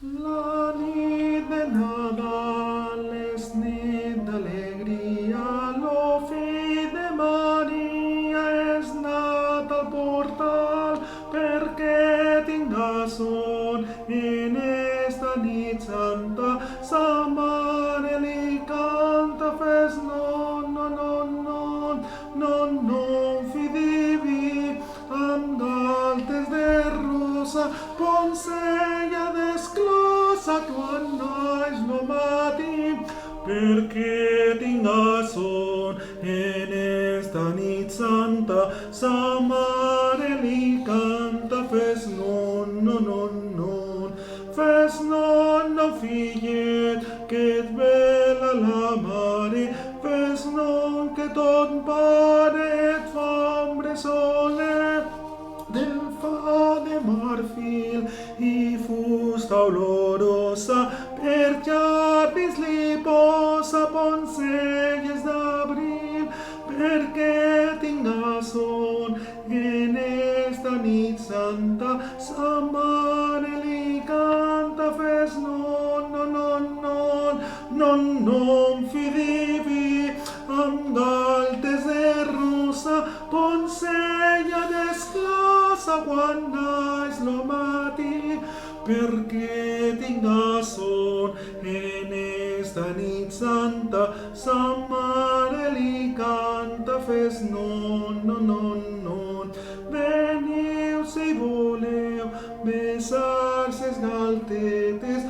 La nit de Nadal és nit d'alegria, lo fill de Maria és nat al portal, perquè tinga son en esta nit santa, sa mare li canta, fes non, non, non, non, non, non, fill diví, amb galtes de rosa, poncella d'esclosa, quan naix lo matí, perquè tinga son en esta nit santa, sa mare li canta, fes non, non, non, non, fes non, non, fillet, que et vela la mare, fes non, que ton pare et fa un bressolet del fa de marfil i fusta olorosa, per llapis li posa poncelles d'abril, perquè tinga son en esta nit santa, sa mare li canta, fes non, non, non, non, non, non, fi diví, amb galtes de rosa, poncella d'esclosa, quan naix lo matí, perquè tinga son en esta nit santa, sa mare li canta, fes non, non, non, non. Veniu si voleu besar ses galtetes,